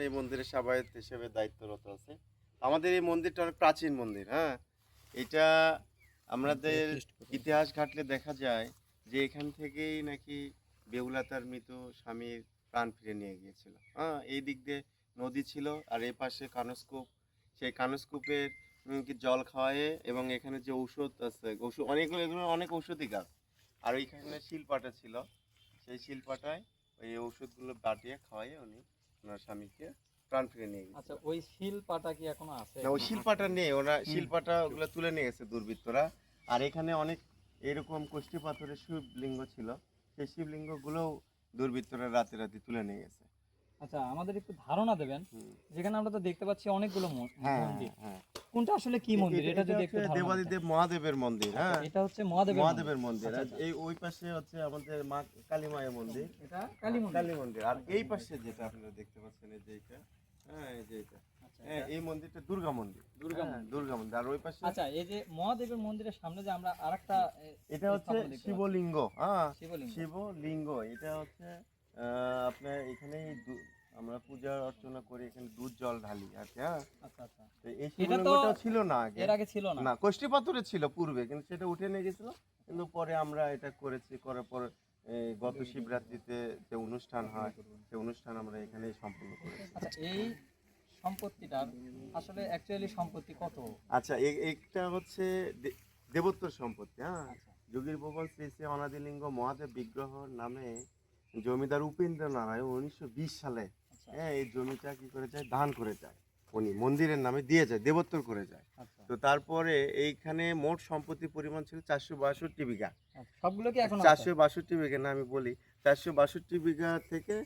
এই মন্দিরের সেবায়েত হিসেবে দায়িত্বরত আছে। আমাদের এই মন্দিরটা অনেক প্রাচীন মন্দির, হ্যাঁ। এটা আমাদের ইতিহাস ঘাটলে দেখা যায় যে এখান থেকেই নাকি বেহুলা তার মৃত স্বামীর প্রাণ ফিরে নিয়ে গিয়েছিল, হ্যাঁ। এই দিক দিয়ে নদী ছিল আর এই পাশে কানসকূপ, সেই কানসকূপের কি জল খাওয়ায়ে এবং এখানে যে ঔষধ আছে, ঔষধ অনেকগুলো, এগুলো অনেক ঔষধি গাছ। আর ওইখানে শিলপাটা ছিল, সেই শিলপাটায় ওই ওষুধগুলো বাটিয়ে খাওয়াইয়ে উনি ওনার স্বামীকে প্রাণ ফিরে নিয়ে গেছে। আচ্ছা, ওই শিলপাটা কি এখনো আছে? না, ওই শিলপাটা নেই, ওরা শিলপাটা ওগুলো তুলে নিয়ে গেছে দুর্বৃত্তরা। আর এখানে অনেক এরকম কষ্টি পাথরের শিবলিঙ্গ ছিল, সেই শিবলিঙ্গগুলোও দুর্বৃত্তরা রাতে রাতে তুলে নিয়ে গেছে। আচ্ছা, আমাদের একটু ধারণা দেবেন, যেখানে আমরা তো দেখতে পাচ্ছি অনেকগুলো হ্যাঁ মন্দির, হ্যাঁ, কোনটা আসলে কি মন্দির এটা যদি একটু ধারণা দিতেন। দেবাদিদেব মহাদেবের মন্দির, হ্যাঁ। এটা হচ্ছে মহাদেবের মহাদেবের মন্দির। আচ্ছা, আর আচ্ছা। এই ওই পাশে হচ্ছে আমাদের মা কালী মায়ের মন্দির, এটা কালী মন্দির। কালী মন্দির। আর এই পাশে যেটা আপনারা দেখতে পাচ্ছেন, এই যে এটা, হ্যাঁ, এই যে এটা, আচ্ছা, হ্যাঁ, এই মন্দিরটা দুর্গা মন্দির, দুর্গা হ্যাঁ, মন্দির। দুর্গা মন্দির। আর ওই পাশে আচ্ছা, এই যে মহাদেবের মন্দিরের সামনে যে আমরা আরেকটা এটা হচ্ছে স্থাপনা দেখতে পাচ্ছি। শিবলিঙ্গ, হ্যাঁ, শিবলিঙ্গ। শিবলিঙ্গ। এটা হচ্ছে আপনার এখানে আমরা পূজা অর্চনা করি, এখানে দুধ জল ঢালি আর কি, হ্যাঁ। আচ্ছা, আচ্ছা। তো এই এটা তো শিবলিঙ্গটা ছিল না আগে, এর আগে ছিল না। না, কষ্টি পাথরে ছিল পূর্বে, কিন্তু সেটা উঠে নিয়ে গেছিল। কিন্তু পরে আমরা এটা করেছি, করার পর গত শিবরাত্রিতে যে অনুষ্ঠান হয়, সেই অনুষ্ঠান আমরা এখানেই সম্পন্ন করেছি। আচ্ছা, এই সম্পত্তিটার আসলে অ্যাকচুয়ালি সম্পত্তি কত? আচ্ছা, এটা হচ্ছে দেবোত্তর সম্পত্তি, হ্যাঁ। আচ্ছা। যোগীর ভবন শ্রী শ্রী অনাদিলিঙ্গ মহাদেব বিগ্রহ নামে জমিদার উপেন্দ্র নারায়ণ 1920 সালে, আচ্ছা, হ্যাঁ, এই জমিটা কি করে যায়, দান করে যায়, উনি মন্দিরের নামে দিয়ে যায়, দেবোত্তর করে যায়। আচ্ছা। তো তারপরে এইখানে মোট সম্পত্তির পরিমাণ ছিল 462 বিঘা। আচ্ছা, সবগুলো কি এখন আছে? 462 বিঘা, না আমি বলি, 462 বিঘা থেকে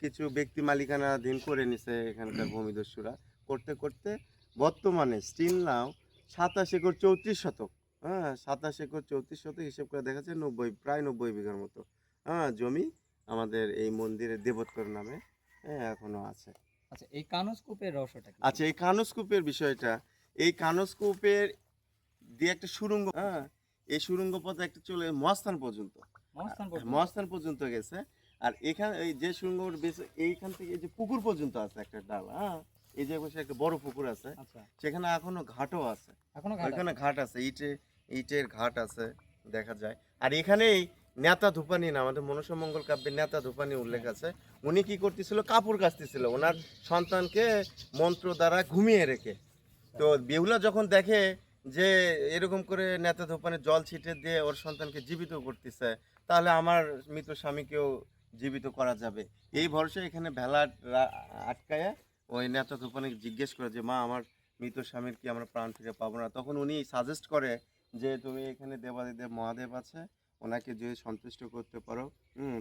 কিছু ব্যক্তি মালিকানাধীন করে নিছে এখানকার ভূমিদস্যুরা, করতে করতে বর্তমানে স্টিল নাও 27 একর 34 শতক, হ্যাঁ, 27 একর 34 শতক হিসেব করে দেখা যাচ্ছে 90, প্রায় 90 বিঘার মতো, হ্যাঁ, জমি আমাদের এই মন্দিরের দেবোত্তর নামে, হ্যাঁ, এখনো আছে। আচ্ছা, এই কানসকূপের রহস্যটা কি? আচ্ছা, এই কানসকূপের বিষয়টা, এই কানসকূপের দিয়ে একটা সুড়ঙ্গ, হ্যাঁ, এই সুড়ঙ্গ পথে একটা চলে মহাস্থান পর্যন্ত, মহাস্থান পর্যন্ত? মহাস্থান পর্যন্ত গেছে। আর এখানে এই যে সুড়ঙ্গ এইখান থেকে এই যে পুকুর পর্যন্ত আছে একটা ডাল, হ্যাঁ, এই যে পাশে একটা বড় পুকুর আছে, আচ্ছা, সেখানে এখনো ঘাটও আছে, এখনো ঘাট আছে? ওইখানে ঘাট আছে, ইটের ঘাট আছে, দেখা যায়। আর এখানেই নেতা ধূপানি না, আমাদের মনসা মঙ্গল কাব্যে নেতা ধূপানি উল্লেখ আছে। উনি কি করতেছিল, কাপড় কাচতেছিল ওনার সন্তানকে মন্ত্র দ্বারা ঘুমিয়ে রেখে। তো বেহুলা যখন দেখে যে এরকম করে নেতা ধূপানে জল ছিটে দিয়ে ওর সন্তানকে জীবিত করতেছে, তাহলে আমার মৃত স্বামীকেও জীবিত করা যাবে, এই ভরসায় এখানে ভেলা আটকায়া ওই নেতা ধূপানে জিজ্ঞেস করে যে, মা, আমার মৃত স্বামীর কি আমরা প্রাণ ফিরে পাবো না? তখন উনি সাজেস্ট করে যে তুমি এখানে দেবাদিদেব মহাদেব আছে, ওনাকে যদি সন্তুষ্ট করতে পারো,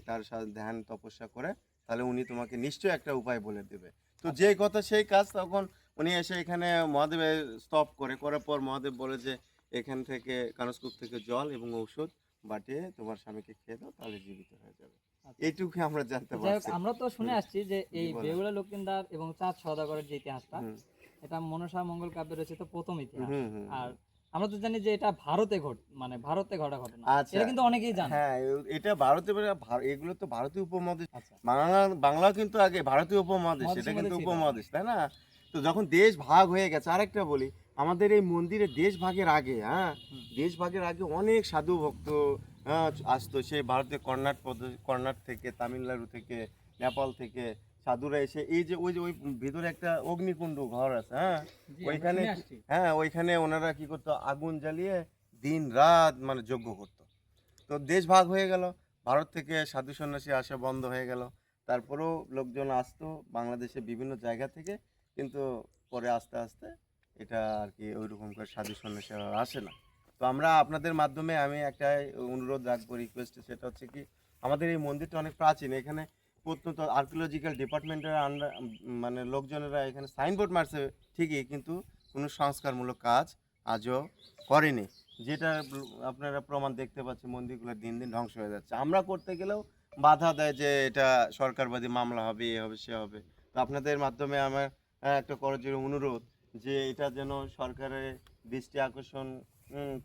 তার সাথে ধ্যান তপস্যা করে, তাহলে উনি তোমাকে নিশ্চয়ই একটা উপায় বলে দেবে। তো যে কথা সেই কাজ, তখন উনি এসে এখানে মহাদেবের স্তব করার পর মহাদেব বলে যে এখান থেকে কানসকূপ থেকে জল এবং ঔষধ বাটিয়ে তোমার স্বামীকে খেয়ে দাও, তাহলে জীবিত হয়ে যাবে। আচ্ছা। এইটুকু আমরা জানতে যাই হোক, পারছি। আমরা তো শুনে আসছি যে এই বলেন। বেহুলা লক্ষিন্দার এবং চাঁদ সওদাগরের যে ইতিহাসটা, হুম, এটা মনসা মঙ্গল কাব্যে রয়েছে তো প্রথম ইতিহাস। হুম, হুম, আর আমরা তো জানি যে এটা মানে ভারতে ঘটা ঘটনা। আচ্ছা, এটা কিন্তু অনেকেই জানে। হ্যাঁ, এটা ভারতে, এগুলো তো ভারতীয় উপমহাদেশ। আচ্ছা, বাংলা কিন্তু আগে ভারতীয় উপমহাদেশ, এটা মহাদেশের কিন্তু মধ্যে ছিল। উপমহাদেশ, তাই না? তো যখন দেশ ভাগ হয়ে গেছে, আরেকটা বলি, আমাদের এই মন্দিরে দেশ ভাগের আগে, হ্যাঁ, দেশ ভাগের আগে অনেক সাধু ভক্ত, হ্যাঁ, আসতো, সেই ভারতের কর্ণাট থেকে, তামিলনাড়ু থেকে, নেপাল থেকে সাধুরা এসে এই যে ওই ভিতরে একটা অগ্নিকুণ্ড ঘর আছে, হ্যাঁ, জি, আমরা ওইখানে, শুনে আসছি। হ্যাঁ, ওইখানে ওনারা কি করতো, আগুন জ্বালিয়ে দিন রাত মানে যজ্ঞ করতো। তো দেশ ভাগ হয়ে গেল, ভারত থেকে সাধু সন্ন্যাসী আসা বন্ধ হয়ে গেল। তারপরেও লোকজন আসতো বাংলাদেশে বিভিন্ন জায়গা থেকে, কিন্তু পরে আস্তে আস্তে এটা আর কি ওইরকম করে সাধু সন্ন্যাসী আর আসে না। তো আমরা আপনাদের মাধ্যমে আমি একটা অনুরোধ রাখবো, রিকোয়েস্ট, সেটা হচ্ছে কি, আমাদের এই মন্দিরটা অনেক প্রাচীন, এখানে প্রত্যন্ত আর্কিওলজিক্যাল ডিপার্টমেন্টের মানে লোকজনেরা এখানে সাইনবোর্ড মারছে ঠিকই, কিন্তু কোনো সংস্কারমূলক কাজ আজও করেনি, যেটা আপনারা প্রমাণ দেখতে পাচ্ছেন, মন্দিরগুলো দিন দিন ধ্বংস হয়ে যাচ্ছে। আমরা করতে গেলেও বাধা দেয় যে এটা সরকারবাদী মামলা হবে, এ হবে, সে হবে। তো আপনাদের মাধ্যমে আমার একটা করজোড়ে অনুরোধ যে এটা যেন সরকারের দৃষ্টি আকর্ষণ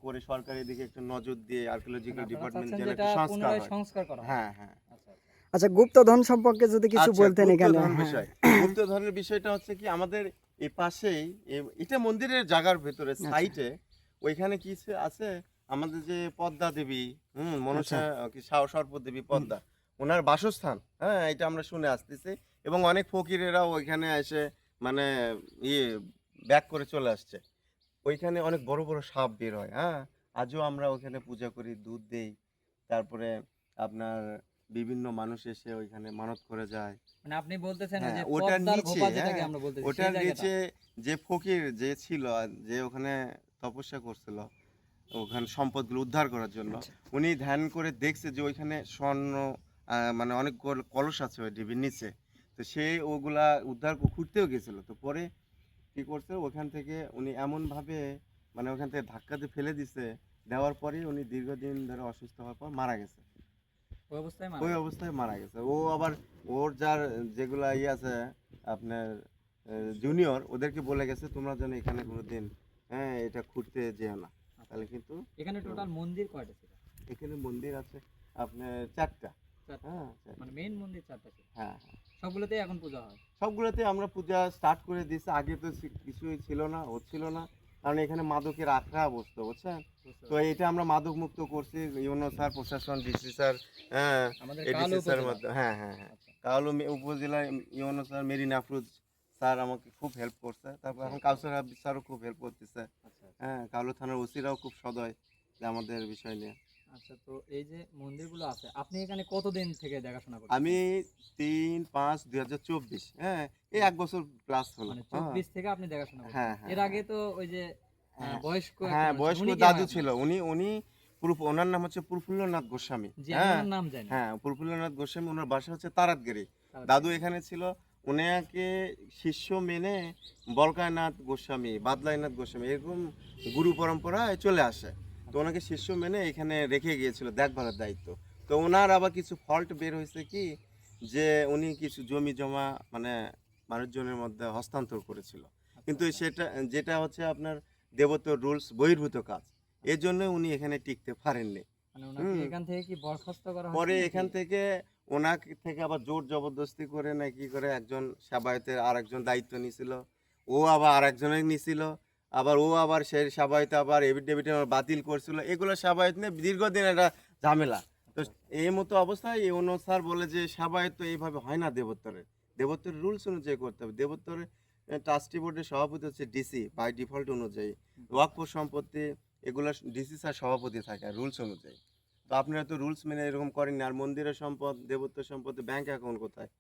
করে, সরকারের দিকে একটু নজর দিয়ে আর্কিওলজিক্যাল আপনারা ডিপার্টমেন্ট চাচ্ছেন যেন যে একটু এটা সংস্কার পুনরায় হয়। সংস্কার করা হয়। হ্যাঁ, হ্যাঁ। আচ্ছা, আচ্ছা। আচ্ছা, গুপ্তধন সম্পর্কে যদি কিছু আচ্ছা, বলতেন এখানে। গুপ্তধন হ্যাঁ। বিষয়। গুপ্তধনের বিষয়টা হচ্ছে কি আমাদের এই পাশেই এটা মন্দিরের জায়গার ভেতরে আচ্ছা। সাইটে ওইখানে কি আছে আমাদের যে পদ্মা দেবী, মনসা কি সর্প দেবী পদ্মা, ওনার বাসস্থান। হ্যাঁ, এটা আমরা শুনে আসতেছি এবং অনেক ফকিরেরাও ওইখানে এসে মানে ইয়ে ব্যাক করে চলে আসছে। ওইখানে অনেক বড় বড় সাপ বের হয়। হ্যাঁ, আজও আমরা ওখানে পূজা করি, দুধ দেই। তারপরে আপনার বিভিন্ন মানুষ এসে ওইখানে মানত করে যায়। মানে আপনি বলতেছেন ওই হ্যাঁ, যে ওটার পদ্মার নিচে, ভোপা যেটাকে হ্যাঁ, আমরা বলতেছি ওটার সেই জায়গাটা। নিচে যে ফকির যে ছিল যে ওখানে তপস্যা করছিল ওখানে সম্পদগুলো উদ্ধার করার জন্য, আচ্ছা। উনি ধ্যান করে দেখছে যে ওইখানে স্বর্ণ মানে অনেক কলস আছে ওই ঢিবির নিচে। তো সে ওগুলা উদ্ধার খুঁড়তেও গেছিল। তো পরে কি করছে ওখান থেকে উনি এমনভাবে মানে ওখান থেকে ধাক্কা দিয়ে ফেলে দিছে, দেওয়ার পরেই উনি দীর্ঘদিন ধরে অসুস্থ হওয়ার পর মারা গেছে। ওই অবস্থায় ওই অবস্থায় মারা গেছে। ও আবার ওর যার যেগুলা ইয়ে আছে আপনার জুনিয়র, ওদেরকে বলে গেছে তোমরা যেন এখানে কোনোদিন এটা খুঁড়তে যেও না। তাহলে কিন্তু এখানে টোটাল মন্দির কয়টা ছিল? এখানে মন্দির আছে আপনার 4টা। চারটা। হ্যাঁ, 4টা। মানে মেইন মন্দির 4টা ছিল। হ্যাঁ, সবগুলোতেই এখন পূজা হয়। সবগুলোতে আমরা পূজা স্টার্ট করে দিয়েছি। আগে তো কিছুই ছিল না, হচ্ছিল না, কারণ এখানে মাদকের আখড়া বসতো, বুঝছেন? বুঝতে তো পারছি। এটা আমরা মাদক মুক্ত করছি, ইউনো স্যার, প্রশাসন, ডিসি স্যার, হ্যাঁ, আমাদের এডিসি কালো স্যার উপজেলা। মধ্যে, হ্যাঁ হ্যাঁ হ্যাঁ, আচ্ছা। কাউলু উপজেলায় UNO sir Merin Afroz sir আমাকে খুব হেল্প করছে। তারপর এখন কাউসার হাবিব স্যারও খুব হেল্প করতেছে। আচ্ছা, আচ্ছা। হ্যাঁ, কাউলু থানার ওসিরাও খুব সদয় যে আমাদের বিষয় নিয়ে। আচ্ছা, তো এই যে মন্দিরগুলো আছে, আপনি এখানে কতদিন থেকে দেখাশোনা করছেন? আমি 3/5/2024, হ্যাঁ, এই 1 বছর প্লাস হলো। মানে হ্যাঁ 24 থেকে আপনি দেখাশোনা করছেন। হ্যাঁ হ্যাঁ এর আগে তো ওই যে হ্যাঁ বয়স্ক একটা হ্যাঁ, মানুষ, বয়স্ক উনি কে দাদু হয় ছিল। আপনার? উনি উনি ওনার নাম হচ্ছে প্রফুল্লনাথ গোস্বামী। জি, আমি হ্যাঁ ওনার নাম জানি। হ্যাঁ, প্রফুল্লনাথ গোস্বামী, ওনার বাসা হচ্ছে তারাতগিরি। তার- দাদু এখানে ছিল। ওনাকে শিষ্য মেনে বলকায়নাথ গোস্বামী, বাদলাইনাথ গোস্বামী এরকম গুরু পরম্পরায় চলে আসে। তো ওনাকে শিষ্য মেনে এখানে রেখে গিয়েছিল দেখভালের দায়িত্ব। তো ওনার আবার কিছু ফল্ট বের হয়েছে কি, যে উনি কিছু জমি জমা মানে মানুষজনের মধ্যে হস্তান্তর করেছিল। কিন্তু আচ্ছা, সেটা যেটা হচ্ছে আপনার দেবত্ব রুলস বহির্ভূত কাজ, এর জন্য উনি এখানে টিকতে পারেননি। মানে ওনাকে হুম। এখান থেকে কি বরখাস্ত করা হয়েছে পরে নাকি? এখান থেকে ওনাকে থেকে আবার জোর জবরদস্তি করে না কি করে একজন সেবায়েতের আর একজন দায়িত্ব নিছিল, ও আবার আর একজনের নিছিল, আবার ও আবার সেই সেবায়েতে আবার এফিডেভিট বাতিল করছিল। এগুলো সেবায়েত নিয়ে দীর্ঘদিন একটা ঝামেলা। তো এই মতো অবস্থায় এই অন্য স্যার বলে যে সেবায়েত তো এইভাবে হয় না, দেবোত্তরের রুলস অনুযায়ী করতে হবে। দেবোত্তরের ট্রাস্টি বোর্ডের সভাপতি হচ্ছে ডিসি বাই ডিফল্ট অনুযায়ী। ওয়াকফ সম্পত্তি এগুলো ডিসি স্যার সভাপতি থাকে রুলস অনুযায়ী। তো আপনারা তো রুলস মেনে এরকম করেন না। আর মন্দিরের সম্পদ, দেবত্ব সম্পত্তি ব্যাংক অ্যাকাউন্ট কোথায়?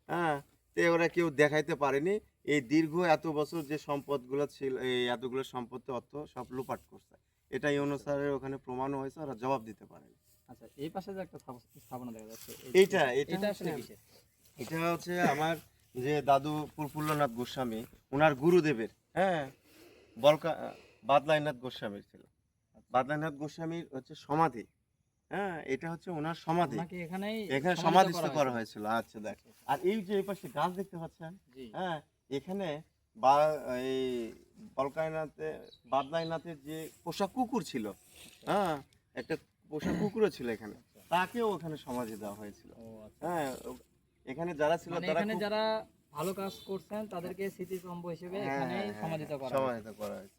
হ্যাঁ, তো ওরা কেউ দেখাইতে পারেনি। এই দীর্ঘ এত বছর যে সম্পদগুলো ছিল, এই এতগুলো সম্পত্তি অর্থ সব লুপাট করছে। এটা ইউনো স্যারের ওখানে প্রমাণও হয়েছে, ওরা জবাব দিতে পারেনি। আচ্ছা, এই পাশে যে একটা স্থাপনা দেখা যাচ্ছে, এইটা এটা আসলে হচ্ছে- কিসের? এটা হচ্ছে আমার যে দাদু প্রফুল্লনাথ গোস্বামী, ওনার গুরুদেবের, হ্যাঁ, বলকা বাদলাইনাথ গোস্বামীর ছিল। বাদলাইনাথ গোস্বামীর হচ্ছে সমাধি। হ্যাঁ, এটা হচ্ছে ওনার সমাধি। ওনাকে এখানেই এখানে সমাধিত সমাধিস্থ করা হয়েছিল। আচ্ছা দেখ, আর এই যে এই পাশে গাছ দেখতে পাচ্ছেন, জি। হ্যাঁ, এখানে বা এই বলকায়নাথে বাদলাইনাথের যে পোষা কুকুর ছিল, হ্যাঁ, একটা পোষা কুকুরও ছিল এখানে, তাকেও ওখানে সমাধি দেওয়া হয়েছিল। ও আচ্ছা। হ্যাঁ, এখানে যারা ছিল মানে তারা এখানে খুব- যারা ভালো কাজ করছেন তাদেরকে স্মৃতিস্তম্ভ হিসেবে হ্যাঁ, এখানে হ্যাঁ, সমাধিত করা হয়। সমাধিত করা হয়েছে।